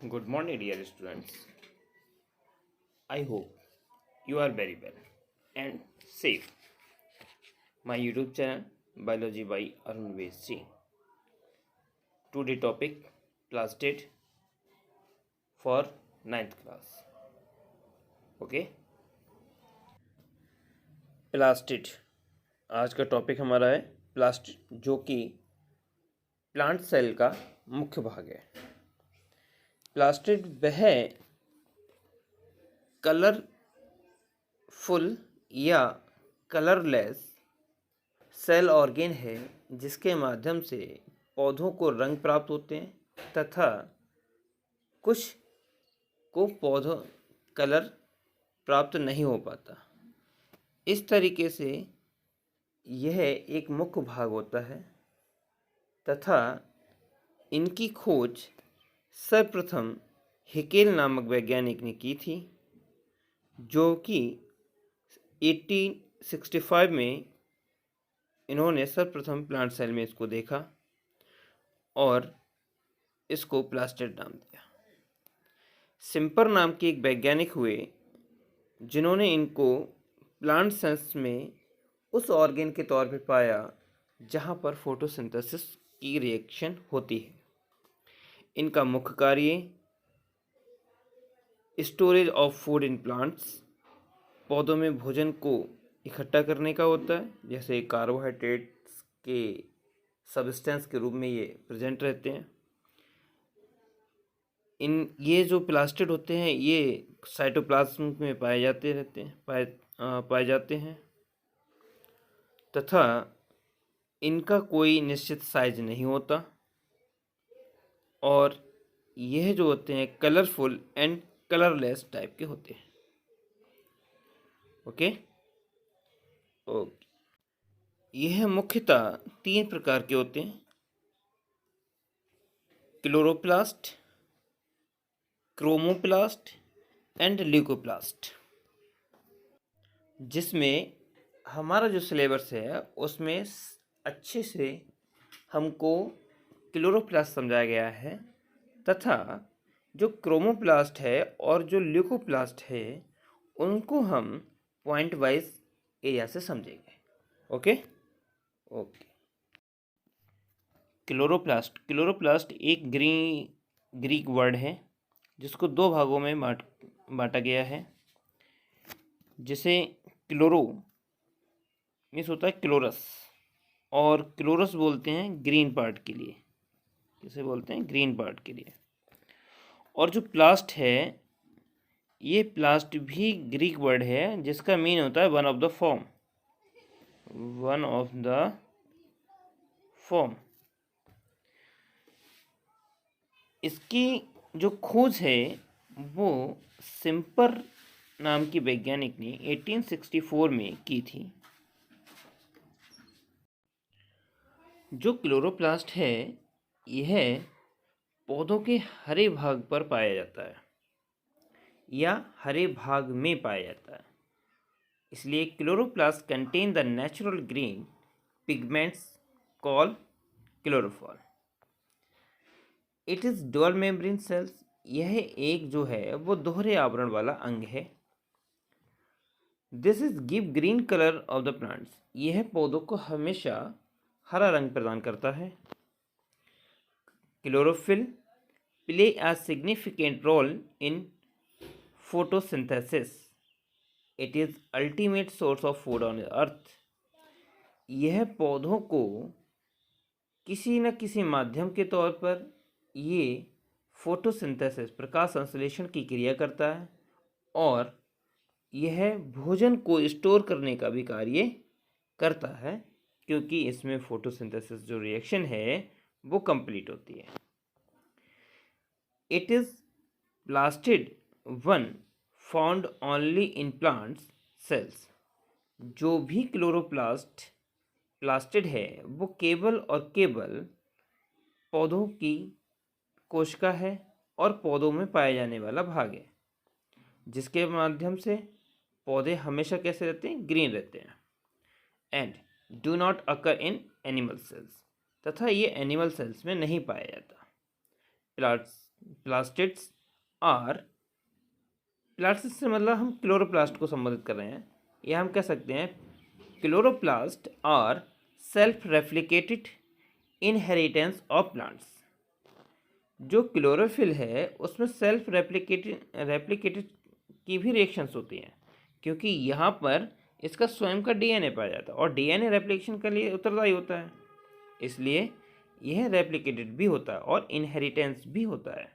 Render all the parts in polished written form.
Good morning, dear students. I hope you are very well and safe. My YouTube channel Biology by Arun Vesji. Today topic Plastid for ninth class. Okay, plastid आज का topic हमारा है plastid, जो कि plant cell का मुख्य भाग है। प्लास्टिड वह कलरफुल या कलरलेस सेल ऑर्गेन है जिसके माध्यम से पौधों को रंग प्राप्त होते हैं तथा कुछ को पौधों कलर प्राप्त नहीं हो पाता। इस तरीके से यह एक मुख्य भाग होता है तथा इनकी खोज सर्वप्रथम हिकेल नामक वैज्ञानिक ने की थी, जो कि 1865 में इन्होंने सर्वप्रथम प्लांट सेल में इसको देखा और इसको प्लास्टिड नाम दिया। सिम्पर नाम के एक वैज्ञानिक हुए जिन्होंने इनको प्लांट सेल्स में उस ऑर्गेन के तौर पर पाया जहाँ पर फोटोसिंथेसिस की रिएक्शन होती है। इनका मुख्य कार्य storage of food in plants, पौधों में भोजन को इकट्ठा करने का होता है, जैसे कार्बोहाइड्रेट्स के सब्सटेंस के रूप में ये प्रेजेंट रहते हैं। ये जो प्लास्टिड होते हैं ये साइटोप्लाज्म में पाए जाते हैं तथा इनका कोई निश्चित साइज नहीं होता और यह जो होते हैं कलरफुल एंड कलरलेस टाइप के होते हैं। ओके, यह मुख्यतः 3 प्रकार के होते हैं: क्लोरोप्लास्ट, क्रोमोप्लास्ट एंड ल्यूकोप्लास्ट। जिसमें हमारा जो सिलेबस है उसमें अच्छे से हमको क्लोरोप्लास्ट समझाया गया है तथा जो क्रोमोप्लास्ट है और जो ल्यूकोप्लास्ट है उनको हम पॉइंट वाइज एरिया से समझेंगे। ओके। क्लोरोप्लास्ट एक ग्रीक वर्ड है जिसको 2 भागों में बांटा गया है। जिसे क्लोरो मीन्स होता है क्लोरस, और क्लोरस बोलते हैं ग्रीन पार्ट के लिए। किसे बोलते हैं? ग्रीन पार्ट के लिए। और जो प्लास्ट है ये प्लास्ट भी ग्रीक वर्ड है जिसका मीन होता है वन ऑफ द फॉर्म। इसकी जो खोज है वो सिम्पर नाम की वैज्ञानिक ने 1864 में की थी। जो क्लोरोप्लास्ट है यह पौधों के हरे भाग पर पाया जाता है या हरे भाग में पाया जाता है, इसलिए chloroplast contain the natural green pigments called chlorophyll. It is dual membrane cells. यह एक जो है वो दोहरे आवरण वाला अंग है। This is give green colour of the plants. यह पौधों को हमेशा हरा रंग प्रदान करता है। Chlorophyll play a significant role in photosynthesis. It is ultimate source of food on earth. यह पौधों को किसी न किसी माध्यम के तौर पर ये फोटोसिंथेसिस प्रकाश संश्लेषण की क्रिया करता है और यह भोजन को स्टोर करने का भी कार्य करता है, क्योंकि इसमें फोटोसिंथेसिस जो रिएक्शन है वो कंप्लीट होती है। It is plastid one found only in plants cells. जो भी प्लास्टिड है वो केवल पौधों की कोशिका है और पौधों में पाए जाने वाला भाग है, जिसके माध्यम से पौधे हमेशा कैसे रहते हैं? ग्रीन रहते हैं। And do not occur in animal cells, तथा ये एनिमल सेल्स में नहीं पाया जाता। प्लास्टिड्स आर, प्लास्टिड से मतलब हम क्लोरोप्लास्ट को संबोधित कर रहे हैं, या हम कह सकते हैं chloroplast are self replicated inheritance of plants. जो क्लोरोफिल है उसमें सेल्फ रेप्लिकेटेड की भी रिएक्शंस होती हैं, क्योंकि यहाँ पर इसका स्वयं का डीएनए पाया जाता है और डीएनए रेप्लिकेशन के लिए उत्तरदायी होता है, इसलिए यह रेप्लिकेटेड भी होता है और इनहेरिटेंस भी होता है।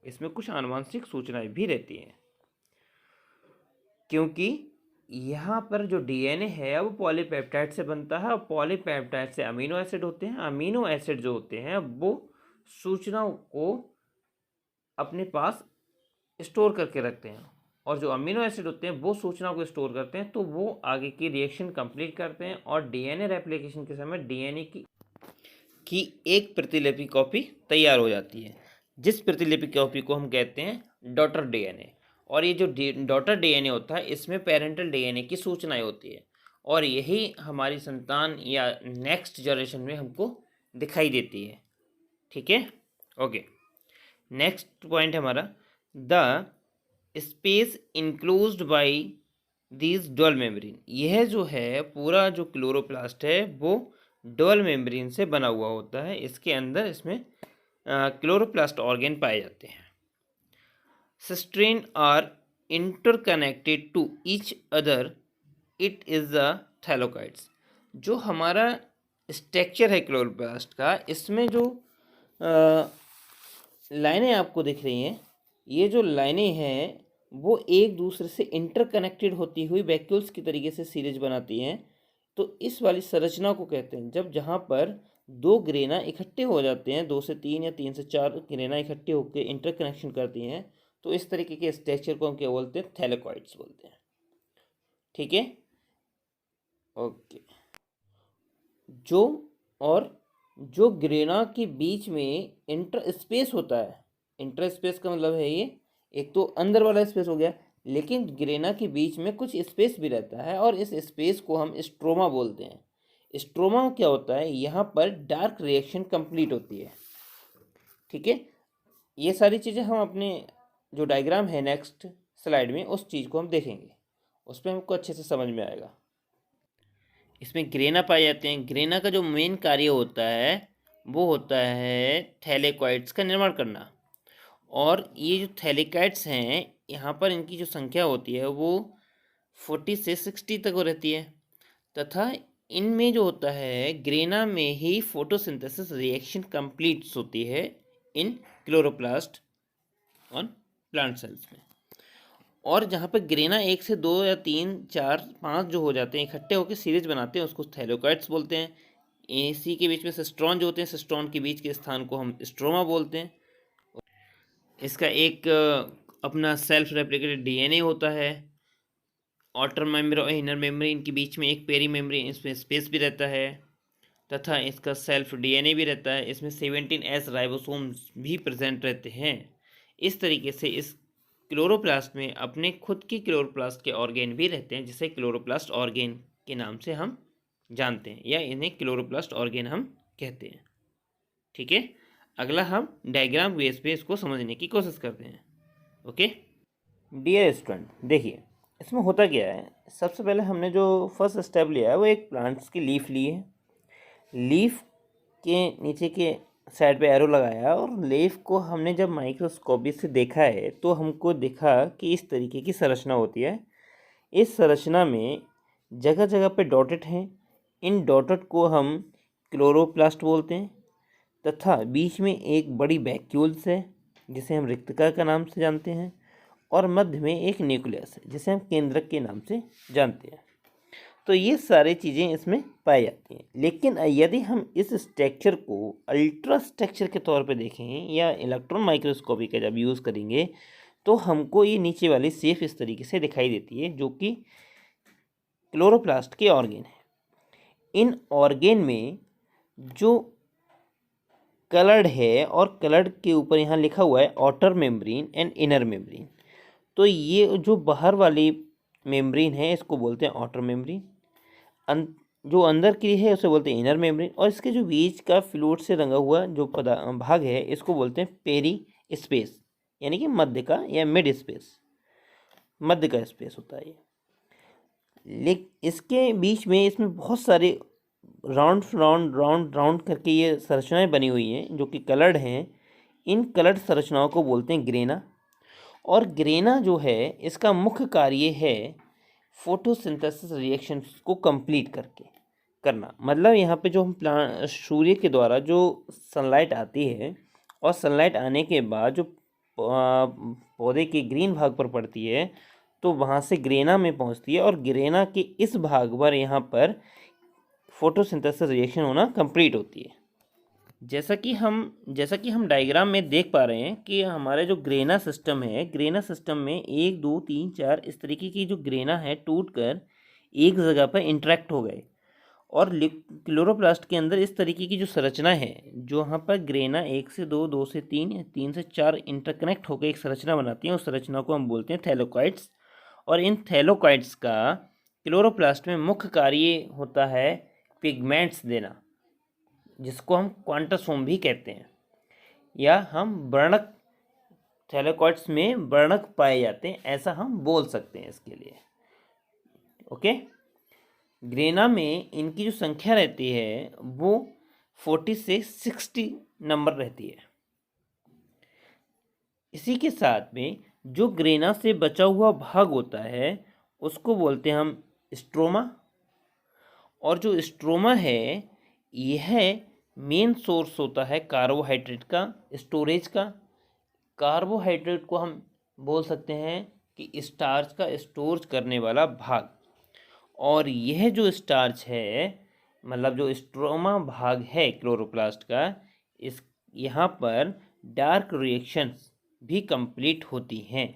इसमें कुछ आनुवंशिक सूचनाएं भी रहती हैं, क्योंकि यहाँ पर जो डीएनए है वो पॉलीपेप्टाइड से बनता है और पॉलीपेप्टाइड से अमीनो एसिड होते हैं। अमीनो एसिड जो होते हैं वो सूचनाओं को अपने पास स्टोर करके रखते हैं, और जो अमीनो एसिड होते हैं वो सूचनाओं को स्टोर करते हैं, तो वो आगे की रिएक्शन कंप्लीट करते हैं और डीएनए रेप्लिकेशन के समय डीएनए की एक प्रतिलिपि कॉपी तैयार हो जाती है, जिस प्रतिलिपि कॉपी को हम कहते हैं डॉटर डीएनए। और ये जो डॉटर डीएनए होता है इसमें पेरेंटल डीएनए की सूचनाएं होती है, और यही हमारी संतान या नेक्स्ट जनरेशन में हमको दिखाई देती है। ठीक है, ओके। नेक्स्ट पॉइंट है हमारा, the space enclosed by these dual membrane. यह जो है पूरा जो क्लोरोप्लास्ट है वो डुअल मेम्ब्रेन से बना हुआ होता है। इसके अंदर इसमें क्लोरोप्लास्ट ऑर्गेन पाए जाते हैं। Cisternae are interconnected to each other, it is the thylakoids. जो हमारा स्ट्रक्चर है क्लोरोप्लास्ट का, इसमें जो लाइनें आपको दिख रही हैं, ये जो लाइनें हैं वो एक दूसरे से इंटरकनेक्टेड होती हुई वैक्यूल्स की तरीके से सीरीज बनाती हैं। तो इस वाली संरचना को कहते हैं, जब जहाँ पर दो ग्रेना इकट्ठे हो जाते हैं, 2 से 3 या 3 से 4 ग्रेना इकट्ठे होकर इंटरकनेक्शन करती हैं, तो इस तरीके के स्ट्रक्चर को हम क्या बोलते हैं, थैलेकॉइड्स बोलते हैं। ठीक है, ओके। जो ग्रेना के बीच में इंटर स्पेस होता है, इंटर स्पेस का मतलब है ये एक तो अंदर वाला स्पेस हो गया, लेकिन ग्रेना के बीच में कुछ स्पेस भी रहता है और इस स्पेस को हम स्ट्रोमा बोलते हैं। स्ट्रोमा में क्या होता है, यहाँ पर डार्क रिएक्शन कंप्लीट होती है। ठीक है, ये सारी चीज़ें हम अपने जो डायग्राम है नेक्स्ट स्लाइड में उस चीज़ को हम देखेंगे, उस पर हमको अच्छे से समझ में आएगा। इसमें ग्रेना पाए जाते हैं। ग्रेना का जो मेन कार्य होता है वो होता है थैलेकॉइड्स का निर्माण करना, और ये जो थैलेकॉइड्स हैं यहाँ पर इनकी जो संख्या होती है वो 40 से 60 तक हो रहती है, तथा इनमें जो होता है ग्रेना में ही फोटोसिंथेसिस रिएक्शन कंप्लीट होती है इन क्लोरोप्लास्ट ऑन प्लांट सेल्स में। और जहाँ पर ग्रेना 1 से 2 या 3 4 5 जो हो जाते हैं इकट्ठे होकर सीरीज बनाते हैं, उसको थैलेकॉइड्स बोलते हैं। इसी के बीच में सिस्ट्रॉन जो होते हैं, सिस्ट्रॉन के बीच के स्थान को हम स्ट्रोमा बोलते हैं। इसका एक अपना सेल्फ रेप्लिकेटेड डीएनए होता है। आउटर मेम्ब्रेन और इनर मेम्ब्रेन के बीच में एक पेरी मेम्ब्रेन, इसमें स्पेस भी रहता है, तथा इसका सेल्फ डीएनए भी रहता है। इसमें 17S राइबोसोम्स भी प्रेजेंट रहते हैं। इस तरीके से इस क्लोरोप्लास्ट में अपने खुद की क्लोरोप्लास्ट के ऑर्गेन भी रहते हैं, जिसे क्लोरोप्लास्ट ऑर्गेन के नाम से हम जानते हैं, या इन्हें क्लोरोप्लास्ट ऑर्गेन हम कहते हैं। ठीक है, अगला हम डायग्राम बेस पे इसको समझने की कोशिश करते हैं। ओके डियर स्टूडेंट, देखिए इसमें होता क्या है। सबसे पहले हमने जो फर्स्ट स्टेप लिया है वो एक प्लांट्स की लीफ ली है। लीफ के नीचे के साइड पे एरो लगाया और लीफ को हमने जब माइक्रोस्कोपी से देखा है तो हमको दिखा कि इस तरीके की संरचना होती है। इस संरचना में जगह जगह पे डॉटेड हैं। इन डॉटेड को हम क्लोरोप्लास्ट बोलते हैं, तथा बीच में एक बड़ी वैक्यूल्स है जिसे हम रिक्तिका का नाम से जानते हैं, और मध्य में एक न्यूक्लियस है जिसे हम केंद्रक के नाम से जानते हैं। तो ये सारी चीज़ें इसमें पाई जाती हैं। लेकिन यदि हम इस स्ट्रक्चर को अल्ट्रा स्ट्रक्चर के तौर पे देखें या इलेक्ट्रॉन माइक्रोस्कोपी का जब यूज़ करेंगे तो हमको ये नीचे वाली शेप इस तरीके से दिखाई देती है, जो कि क्लोरोप्लास्ट के ऑर्गेन है। इन ऑर्गेन में जो कलर्ड है और कलर्ड के ऊपर यहाँ लिखा हुआ है outer membrane and inner membrane. तो ये जो बाहर वाली मेम्ब्रेन है इसको बोलते हैं आउटर मेम्ब्रेन, जो अंदर की है उसे बोलते हैं इनर मेम्ब्रेन, और इसके जो बीच का फ्लूइड से रंगा हुआ जो भाग है इसको बोलते हैं पेरी स्पेस, यानी कि मध्य का या मिड स्पेस, मध्य का स्पेस होता है ये। लेकिन इसके बीच में इसमें बहुत सारे राउंड राउंड राउंड राउंड करके ये संरचनाएं बनी हुई हैं जो कि कलर्ड हैं। इन कलर्ड संरचनाओं को बोलते हैं ग्रेना। और ग्रेना जो है इसका मुख्य कार्य है फोटोसिंथेसिस रिएक्शंस को कंप्लीट करके करना। मतलब यहाँ पे जो हम सूर्य के द्वारा जो सनलाइट आती है और सनलाइट आने के बाद जो पौधे के ग्रीन भाग पर पड़ती है तो वहाँ से ग्रेना में पहुँचती है, और ग्रेना के इस भाग पर यहाँ पर फोटोसिंथेसिस रिएक्शन होना कंप्लीट होती है। जैसा कि हम डायग्राम में देख पा रहे हैं कि हमारे जो ग्रेना सिस्टम है, ग्रेना सिस्टम में 1 2 3 4 इस तरीके की जो ग्रेना है टूटकर एक जगह पर इंटरेक्ट हो गए। और क्लोरोप्लास्ट के अंदर इस तरीके की जो संरचना है, जो यहाँ पर ग्रेना 1 से 2, 2 से 3 या 3 से 4 इंटरकनेक्ट होकर एक संरचना बनाती है, उस संरचना को हम बोलते हैं थैलेकोइड्स। और इन थैलेकोइड्स का क्लोरोप्लास्ट में मुख्य कार्य होता है पिगमेंट्स देना, जिसको हम क्वांटोसोम भी कहते हैं, या हम वर्णक, थैलेकोइड्स में वर्णक पाए जाते हैं, ऐसा हम बोल सकते हैं इसके लिए। ओके। ग्रेना में इनकी जो संख्या रहती है वो 40 से 60 नंबर रहती है। इसी के साथ में जो ग्रेना से बचा हुआ भाग होता है उसको बोलते हैं हम स्ट्रोमा। और जो स्ट्रोमा है यह मेन सोर्स होता है कार्बोहाइड्रेट का, स्टोरेज का। कार्बोहाइड्रेट को हम बोल सकते हैं कि स्टार्च का स्टोर करने वाला भाग। और यह जो स्टार्च है, मतलब जो स्ट्रोमा भाग है क्लोरोप्लास्ट का, इस यहाँ पर डार्क रिएक्शंस भी कंप्लीट होती हैं।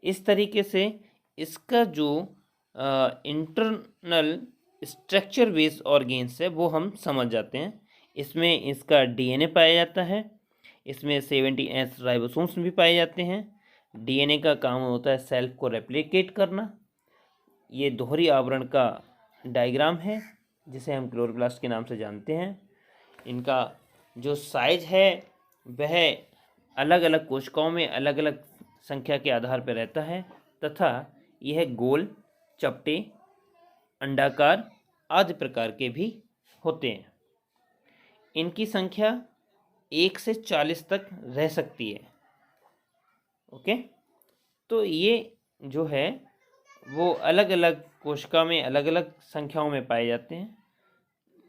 इस तरीके से इसका जो इंटरनल स्ट्रक्चर बेस्ड ऑर्गेन्स है वो हम समझ जाते हैं। इसमें इसका डीएनए पाया जाता है, इसमें 70S राइबोसोम्स भी पाए जाते हैं। डीएनए का काम होता है सेल्फ को रेप्लिकेट करना। ये दोहरी आवरण का डायग्राम है जिसे हम क्लोरोप्लास्ट के नाम से जानते हैं। इनका जो साइज है वह अलग अलग कोशिकाओं में अलग अलग संख्या के आधार पर रहता है, तथा यह गोल, चपटे, अंडाकार आदि प्रकार के भी होते हैं। इनकी संख्या 1 से 40 तक रह सकती है। ओके। तो ये जो है वो अलग अलग कोशिका में अलग अलग संख्याओं में पाए जाते हैं।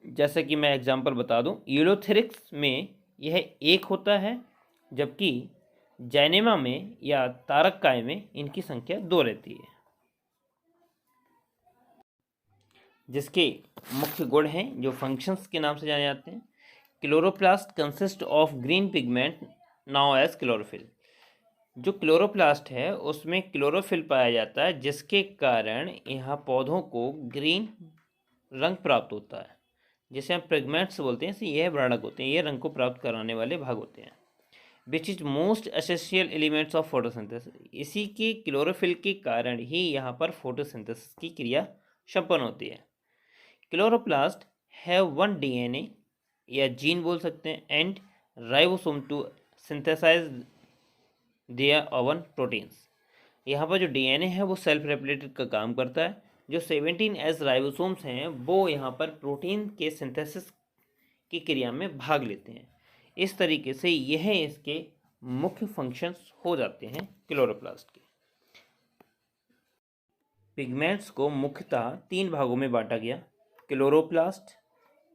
जैसे कि मैं एग्जांपल बता दूं, यूलोथेरिक्स में यह 1 होता है, जबकि जाइनेमा में या तारककाय में इनकी संख्या 2 रहती है। जिसके मुख्य गुण हैं जो फंक्शंस के नाम से जाने जाते हैं। Chloroplast consist of green pigment now as chlorophyll. जो क्लोरोप्लास्ट है उसमें क्लोरोफिल पाया जाता है, जिसके कारण यहाँ पौधों को ग्रीन रंग प्राप्त होता है, जिसे हम पिगमेंट्स बोलते हैं। यह वर्णक होते हैं, ये रंग को प्राप्त कराने वाले भाग होते हैं। Which is most essential elements of photosynthesis. इसी के क्लोरोफिल के कारण ही यहाँ पर फोटोसिंथेसिस की क्रिया संपन्न होती है। क्लोरोप्लास्ट हैव 1 डीएनए या जीन बोल सकते हैं and ribosome to synthesize their own proteins. यहाँ पर जो डीएनए है वो सेल्फ रेप्लिकेटेड का काम करता है। जो 17S राइबोसोम्स हैं वो यहाँ पर प्रोटीन के सिंथेसिस की क्रिया में भाग लेते हैं। इस तरीके से यह इसके मुख्य फंक्शंस हो जाते हैं क्लोरोप्लास्ट के। पिगमेंट्स को मुख्यतः 3 भागों में बांटा गया: chloroplast,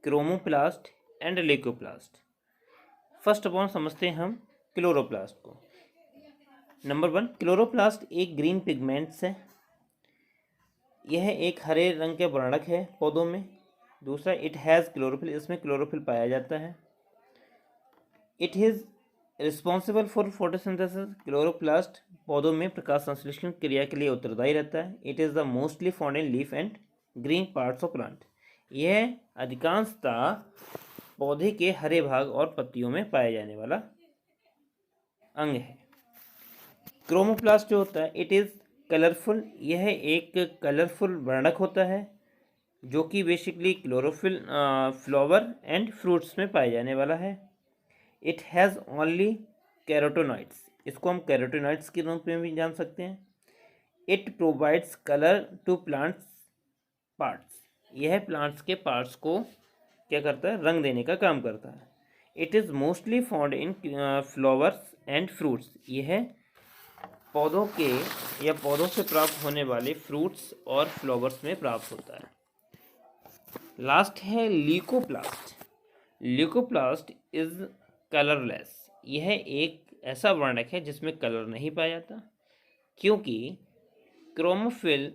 chromoplast and leucoplast. First of all समझते हैं हम क्लोरोप्लास्ट को। नंबर 1, क्लोरोप्लास्ट एक ग्रीन पिगमेंट्स है। यह एक हरे रंग के वर्णक है पौधों में। दूसरा, इट हैज़ क्लोरोफिल, इसमें क्लोरोफिल पाया जाता है। It is responsible for photosynthesis. Chloroplast पौधों में प्रकाश संश्लेषण क्रिया के लिए उत्तरदायी रहता है। It is the mostly found in leaf and green parts of plant. यह अधिकांशतः पौधे के हरे भाग और पत्तियों में पाया जाने वाला अंग है। क्रोमोप्लास्ट जो होता है, इट इज़ कलरफुल। यह एक कलरफुल वर्णक होता है जो कि basically chlorophyll flower and fruits में पाए जाने वाला है। इट हैज़ ओनली कैरोटीनॉइड्स, इसको हम कैरोटीनॉइड्स के रूप में भी जान सकते हैं। It provides colour to plants parts, यह प्लांट्स के पार्ट्स को क्या करता है, रंग देने का काम करता है। It is mostly found in flowers and fruits, यह पौधों के या पौधों से प्राप्त होने वाले फ्रूट्स और फ्लावर्स में प्राप्त होता है। लास्ट है ल्यूकोप्लास्ट। ल्यूकोप्लास्ट इज कलरलेस, यह एक ऐसा वर्णक है जिसमें कलर नहीं पाया जाता, क्योंकि chromophil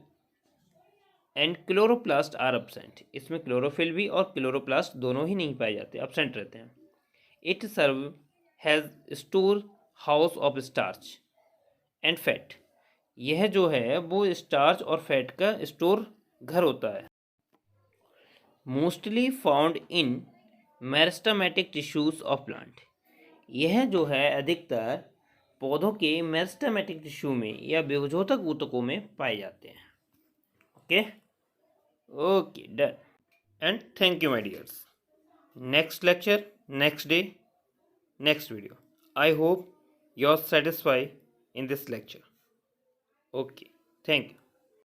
and chloroplast are absent, इसमें क्लोरोफिल भी और क्लोरोप्लास्ट दोनों ही नहीं पाए जाते, एब्सेंट रहते हैं। It serve has store house of starch and fat, यह जो है वो स्टार्च और फैट का स्टोर घर होता है। Mostly found in meristematic tissues of plant, यह जो है अधिकतर पौधों के मेरिस्टेमेटिक टिश्यू में या विभोजक ऊतकों में पाए जाते हैं। Okay okay done and thank you my dears. Next lecture, next day, next video. I hope you're satisfied in this lecture. Okay, thank you.